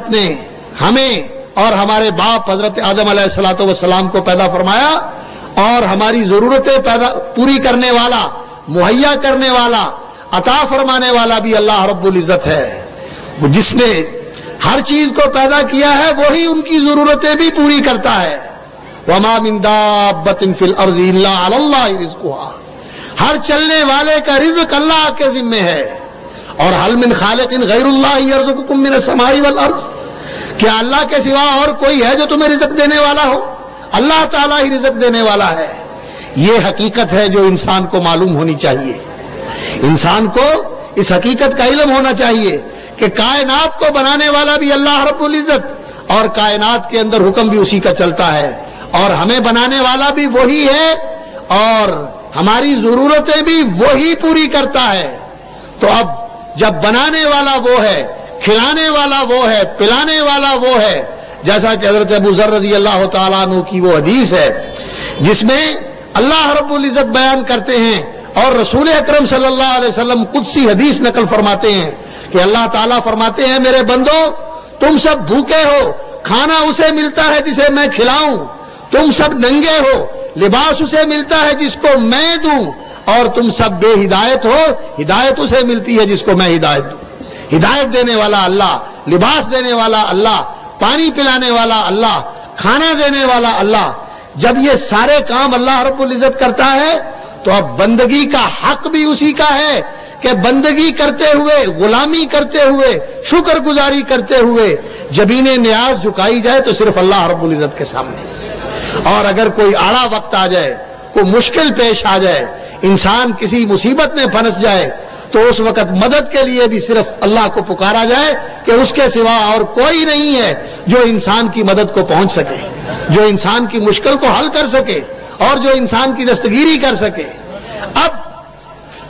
نے ہمیں اور ہمارے باپ حضرت آدم علیہ السلام کو پیدا فرمایا اور ہماری ضرورتیں پوری کرنے والا، مہیا کرنے والا، عطا فرمانے والا بھی اللہ رب العزت ہے۔ جس نے ہر چیز کو پیدا کیا ہے وہی ان کی ضرورتیں بھی پوری کرتا ہے۔ وَمَا مِن دَابَّةٍ فِي الْأَرْضِ إِلَّا عَلَى اللَّهِ رِزْقُهَا، ہر چلنے والے کا رزق اللہ کے ذمے ہے۔ اور هَلْ مِنْ خَالِقٍ غَيْرُ اللَّهِ يَرْزُقُكُم مِّنَ السَّمَاءِ وَالْأَرْضِ، کیا اللہ کے سوا اور کوئی ہے جو تمہیں رزق دینے والا ہو؟ اللہ تعالیٰ ہی رزق دینے والا ہے۔ یہ حقیقت ہے جو انسان کو معلوم ہونی چاہیے۔ انسان کو اس حقیقت کا علم ہونا چاہیے کہ کائنات کو بنانے والا بھی اللہ رب العزت، اور کائنات کے اندر حکم بھی اسی کا چلتا ہے، اور ہمیں بنانے والا بھی وہی ہے، اور ہماری ضرورتیں بھی وہی پوری کرتا ہے۔ تو اب جب بنانے والا وہ ہے، کھلانے والا وہ ہے، پلانے والا وہ ہے، جیسا کہ حضرت ابو ذر رضی اللہ تعالیٰ عنہ کی وہ حدیث ہے جس میں اللہ رب العزت بیان کرتے ہیں اور رسول اکرم صلی اللہ علیہ وسلم قدسی حدیث نقل فرماتے ہیں کہ اللہ تعالیٰ فرماتے ہیں، میرے بندو تم سب بھوکے ہو، کھانا اسے ملتا ہے جسے میں کھلاؤں، تم سب ننگے ہو، لباس اسے ملتا ہے جس کو میں دوں، اور تم سب بے ہدایت ہو، ہدایت اسے ملتی ہے جس کو میں ہدایت دوں۔ ہدایت دینے والا اللہ، لباس دینے والا اللہ، پانی پلانے والا اللہ، کھانا دینے والا اللہ۔ جب یہ سارے کام اللہ رب العزت کرتا ہے تو اب بندگی کا حق بھی اسی کا ہے کہ بندگی کرتے ہوئے، غلامی کرتے ہوئے، شکر گزاری کرتے ہوئے جبین نیاز جھکائی جائے تو صرف اللہ رب العزت کے سامنے۔ اور اگر کوئی آڑا وقت آ جائے، کوئی مشکل پیش آ جائے، انسان کسی مصیبت میں پھنس جائے، تو اس وقت مدد کے لیے بھی صرف اللہ کو پکارا جائے کہ اس کے سوا اور کوئی نہیں ہے جو انسان کی مدد کو پہنچ سکے، جو انسان کی مشکل کو حل کر سکے اور جو انسان کی دستگیری کر سکے۔ اب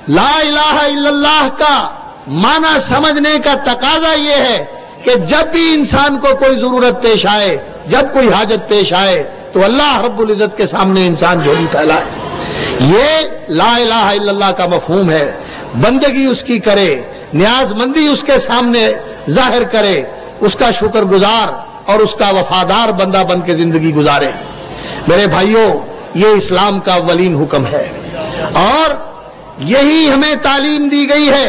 لا الہ الا اللہ کا معنی سمجھنے کا تقاضا یہ ہے کہ جب بھی انسان کو کوئی ضرورت پیش آئے، جب کوئی حاجت پیش آئے تو اللہ رب العزت کے سامنے انسان جھولی پھیلائے۔ یہ لا الہ الا اللہ کا مفہوم ہے۔ بندگی اس کی کرے، نیاز مندی اس کے سامنے ظاہر کرے، اس کا شکر گزار اور اس کا وفادار بندہ بن کے زندگی گزارے۔ میرے بھائیوں، یہ اسلام کا اولین حکم ہے، اور یہی ہمیں تعلیم دی گئی ہے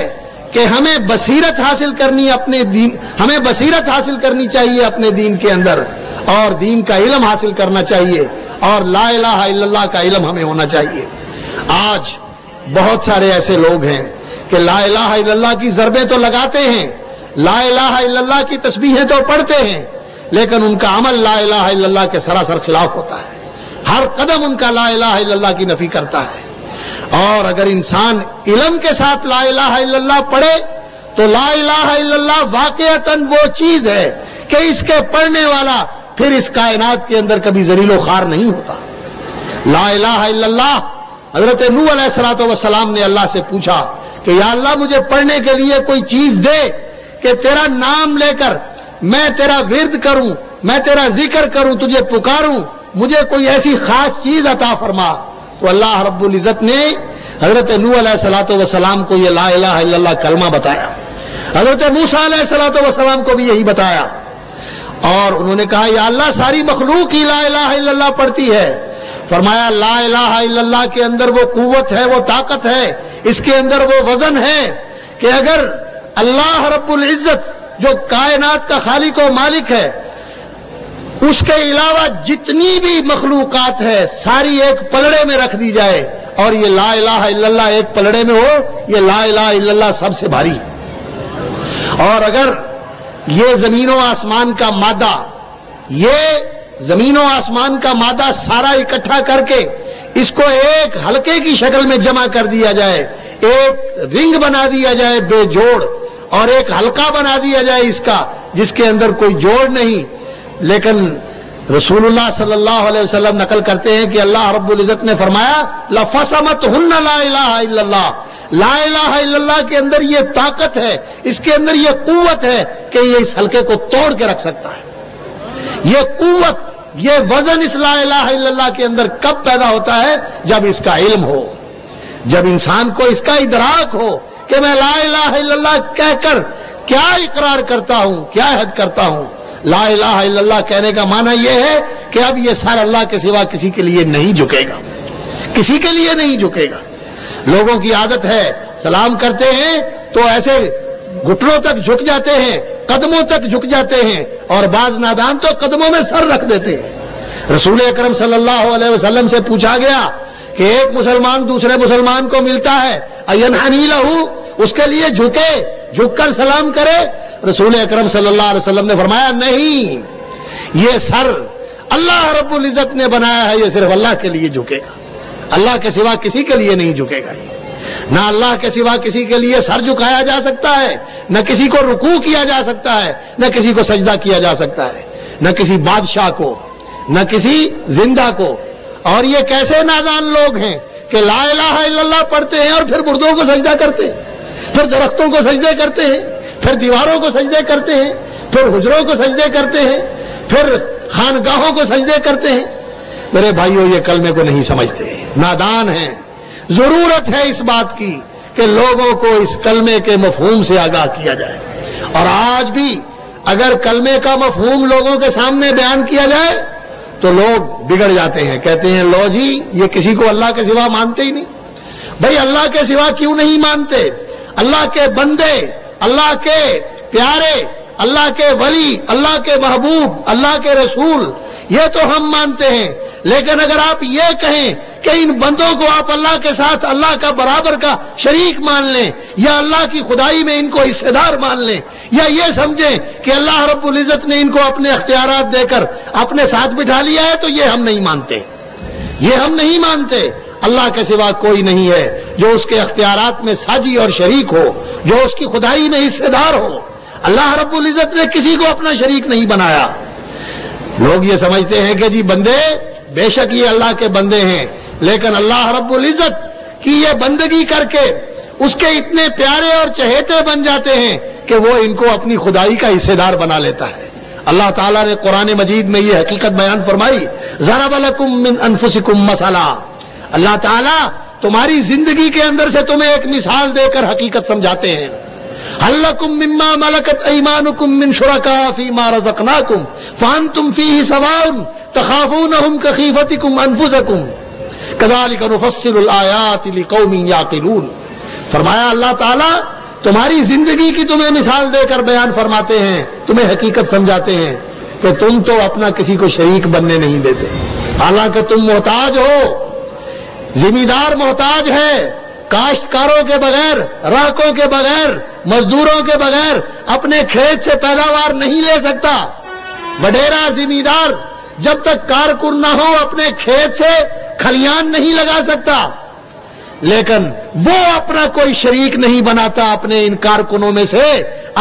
کہ ہمیں بصیرت حاصل کرنی اپنے دین، ہمیں بصیرت حاصل کرنی چاہیے اپنے دین کے اندر، اور دین کا علم حاصل کرنا چاہیے، اور لا الہ الا اللہ کا علم ہمیں ہونا چاہیے۔ آج بہت سارے ایسے لوگ ہیں کہ لا الہ الا اللہ کی ضربیں تو لگاتے ہیں، لا الہ الا اللہ کی تسبیحیں تو پڑھتے ہیں، لیکن ان کا عمل لا الہ الا اللہ کے سراسر خلاف ہوتا ہے۔ ہر قدم ان کا لا الہ الا اللہ کی نفی کرتا ہے۔ اور اگر انسان علم کے ساتھ لا الہ الا اللہ پڑھے تو لا الہ الا اللہ واقعتاً وہ چیز ہے کہ اس کے پڑھنے والا پھر اس کائنات کے اندر کبھی ذلیل و خوار نہیں ہوتا۔ لا الہ الا اللہ، حضرت نوح علیہ السلام نے اللہ سے پوچھا کہ یا اللہ مجھے پڑھنے کے لیے کوئی چیز دے کہ تیرا نام لے کر میں تیرا ورد کروں، میں تیرا ذکر کروں، تجھے پکاروں، مجھے کوئی ایسی خاص چیز عطا فرما۔ تو اللہ رب العزت نے حضرت نوح علیہ السلام کو یہ لا الہ الا اللہ کلمہ بتایا، حضرت موسیٰ علیہ السلام کو بھی یہی بتایا، اور انہوں نے کہا یا اللہ ساری مخلوق ہی لا الہ الا اللہ پڑھتی ہے۔ فرمایا لا الہ الا اللہ کے اندر وہ قوت ہے، وہ طاقت ہے، اس کے اندر وہ وزن ہے کہ اگر اللہ رب العزت جو کائنات کا خالق و مالک ہے، اس کے علاوہ جتنی بھی مخلوقات ہے ساری ایک پلڑے میں رکھ دی جائے اور یہ لا الہ الا اللہ ایک پلڑے میں ہو، یہ لا الہ الا اللہ سب سے بھاری ہے۔ اور اگر یہ زمین و آسمان کا مادہ، یہ زمین و آسمان کا مادہ سارا اکٹھا کر کے اس کو ایک حلقے کی شکل میں جمع کر دیا جائے، ایک رنگ بنا دیا جائے بے جوڑ، اور ایک حلقہ بنا دیا جائے اس کا جس کے اندر کوئی جوڑ نہیں، لیکن رسول اللہ صلی اللہ علیہ وسلم نقل کرتے ہیں کہ اللہ رب العزت نے فرمایا لَفَصَمَتْهُنَّ لَا إِلَٰهَ إِلَّا اللَّهُ، لا الہ الا اللہ کے اندر یہ طاقت ہے، اس کے اندر یہ قوت ہے کہ یہ اس حلقے کو توڑ کے رکھ سکتا ہے۔ یہ قوت، یہ وزن اس لا الہ الا اللہ کے اندر کب پیدا ہوتا ہے؟ جب اس کا علم ہو، جب انسان کو اس کا ادراک ہو کہ میں لا الہ الا اللہ کہہ کر کیا اقرار کرتا ہوں، کیا عہد کرتا ہوں؟ لا الہ الا اللہ کہنے کا معنی یہ ہے کہ اب یہ سر اللہ کے سوا کسی کے لیے نہیں جھکے گا، کسی کے لیے نہیں جھکے گا۔ لوگوں کی عادت ہے سلام کرتے ہیں تو ایسے گھٹنوں تک جھک جاتے ہیں، قدموں تک جھک جاتے ہیں، اور بعض نادان تو قدموں میں سر رکھ دیتے ہیں۔ رسول اکرم صلی اللہ علیہ وسلم سے پوچھا گیا کہ ایک مسلمان دوسرے مسلمان کو ملتا ہے، اینحنی لہو، اس کے لیے جھکے، جھک کر سلام کرے؟ رسول اکرم صلی اللہ علیہ وسلم نے فرمایا نہیں، یہ سر اللہ رب العزت نے بنایا ہے، یہ صرف اللہ کے لیے جھکے گا، اللہ کے سوا کسی کے لیے نہیں جھکے گا۔ نہ اللہ کے سوا کسی کے لیے سر جھکایا جا سکتا ہے، نہ کسی کو رکوع کیا جا سکتا ہے، نہ کسی کو سجدہ کیا جا سکتا ہے، نہ کسی بادشاہ کو، نہ کسی زندہ کو۔ اور یہ کیسے نادان لوگ ہیں کہ لا الہ الا اللہ پڑھتے ہیں اور پھر مردوں کو سجدہ کرتے ہیں، پھر درختوں کو سجدے کرتے ہیں، پھر دیواروں کو سجدے کرتے ہیں، پھر حجروں کو سجدے کرتے ہیں، پھر خانگاہوں کو سجدے کرتے ہیں۔ میرے بھائیوں، یہ کلمے کو نہیں سمجھتے، نادان ہیں۔ ضرورت ہے اس بات کی کہ لوگوں کو اس کلمے کے مفہوم سے آگاہ کیا جائے، اور آج بھی اگر کلمے کا مفہوم لوگوں کے سامنے بیان کیا جائے تو لوگ بگڑ جاتے ہیں، کہتے ہیں لو جی یہ کسی کو اللہ کے سوا مانتے ہی نہیں۔ بھئی اللہ کے سوا کیوں نہیں مانتے؟ اللہ کے بندے، اللہ کے پیارے، اللہ کے ولی، اللہ کے محبوب، اللہ کے رسول، یہ تو ہم مانتے ہیں، لیکن اگر آپ یہ کہیں کہ ان بندوں کو آپ اللہ کے ساتھ اللہ کا برابر کا شریک مان لیں، یا اللہ کی خدائی میں ان کو حصے دار مان لیں، یا یہ سمجھیں کہ اللہ رب العزت نے ان کو اپنے اختیارات دے کر اپنے ساتھ بٹھا لیا ہے، تو یہ ہم نہیں مانتے، یہ ہم نہیں مانتے۔ اللہ کے سوا کوئی نہیں ہے جو اس کے اختیارات میں ساجی اور شریک ہو، جو اس کی خدائی میں حصے دار ہو۔ اللہ رب العزت نے کسی کو اپنا شریک نہیں بنایا۔ لوگ یہ سمجھتے ہیں کہ جی بندے، بے شک یہ اللہ کے بندے ہیں، لیکن اللہ رب العزت کی یہ بندگی کر کے اس کے اتنے پیارے اور چہیتے بن جاتے ہیں کہ وہ ان کو اپنی خدائی کا حصے دار بنا لیتا ہے۔ اللہ تعالیٰ نے قرآن مجید میں یہ حقیقت بیان فرمائی، ضرب لکم من انفسکم مثلا۔ اللہ تعالیٰ تمہاری زندگی کے اندر سے تمہیں ایک مثال دے کر حقیقت سمجھاتے ہیں۔ هل لکم مما ملکت ایمانکم من شرکاء فیما رزقناکم فانتم فیہ سواء تخافونہم کخیفتکم انفسکم کذالک نفصل الآیات لقوم یعقلون۔ فرمایا اللہ تعالیٰ تمہاری زندگی کی تمہیں مثال دے کر بیان فرماتے ہیں، تمہیں حقیقت سمجھاتے ہیں کہ تم تو اپنا کسی کو شریک بننے نہیں دیتے، حالانکہ تم محتاج ہو، زمیندار محتاج ہے، کاشتکاروں کے بغیر، راہکوں کے بغیر، مزدوروں کے بغیر اپنے کھیت سے پیداوار نہیں لے سکتا۔ وڈیرا زمیندار جب تک کارکن نہ ہو اپنے کھیت سے کھلیان نہیں لگا سکتا، لیکن وہ اپنا کوئی شریک نہیں بناتا اپنے ان کارکنوں میں سے،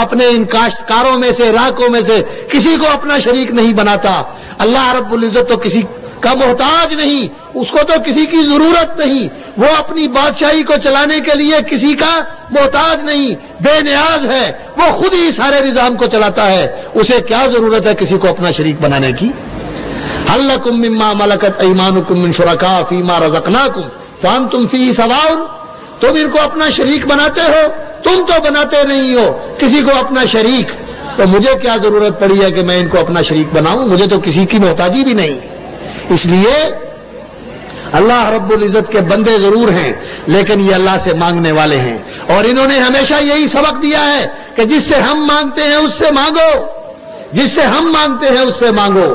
اپنے ان کاشتکاروں میں سے، راہکوں میں سے کسی کو اپنا شریک نہیں بناتا۔ اللہ رب العزت تو کسی کا محتاج نہیں، اس کو تو کسی کی ضرورت نہیں، وہ اپنی بادشاہی کو چلانے کے لیے کسی کا محتاج نہیں، بے نیاز ہے، وہ خود ہی سارے نظام کو چلاتا ہے، اسے کیا ضرورت ہے کسی کو اپنا شریک بنانے کی؟ هل لکم مما ملکت ایمانکم من شرکاء فیما رزقناکم فانتم فیہ سواء۔ تم ان کو اپنا شریک بناتے ہو، تم تو بناتے نہیں ہو کسی کو اپنا شریک، تو مجھے کیا ضرورت پڑی ہے کہ میں ان کو اپنا شریک بناؤں؟ مجھے تو کسی کی محتاجی بھی نہیں۔ اس لیے اللہ رب العزت کے بندے ضرور ہیں، لیکن یہ اللہ سے مانگنے والے ہیں، اور انہوں نے ہمیشہ یہی سبق دیا ہے کہ جس سے ہم مانگتے ہیں اس سے مانگو، جس سے ہم مانگتے ہیں اس سے مانگو۔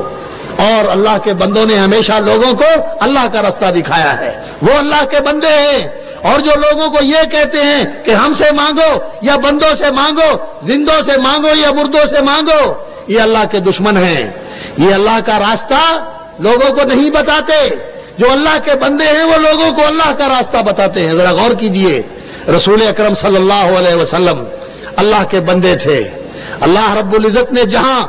اور اللہ کے بندوں نے ہمیشہ لوگوں کو اللہ کا راستہ دکھایا ہے، وہ اللہ کے بندے ہیں۔ اور جو لوگوں کو یہ کہتے ہیں کہ ہم سے مانگو یا بندوں سے مانگو، زندوں سے مانگو یا مردوں سے مانگو، یہ اللہ کے دشمن ہیں، یہ اللہ کا راستہ لوگوں کو نہیں بتاتے۔ جو اللہ کے بندے ہیں وہ لوگوں کو اللہ کا راستہ بتاتے ہیں۔ ذرا غور کیجئے، رسول اکرم صلی اللہ علیہ وسلم اللہ کے بندے تھے۔ اللہ رب العزت نے جہاں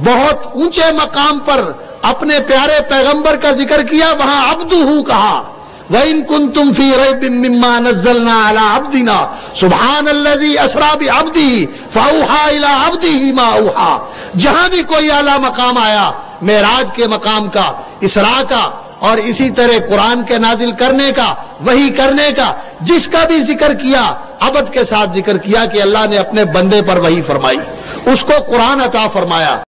بہت اونچے مقام پر اپنے پیارے پیغمبر کا ذکر کیا، وہاں عبدہ کہا، وَإِن كُنتُمْ فِي رَيْبٍ مِّمَّا نَزَّلْنَا عَلَىٰ عَبْدِنَا سُبْحَانَ الَّذِي أَسْرَىٰ بِعَبْدِهِ فَأَوْحَىٰ إِلَىٰ عَبْدِهِ مَا أَوْحَىٰ۔ جہاں بھی کوئی اعلیٰ مقام آیا، معراج کے مقام کا، اسراء کا، اور اسی طرح قرآن کے نازل کرنے کا، وحی کرنے کا، جس کا بھی ذکر کیا عبد کے ساتھ ذکر کیا کہ اللہ نے اپنے بندے پر وحی فرمائی، اس کو قرآن عطا فرمایا۔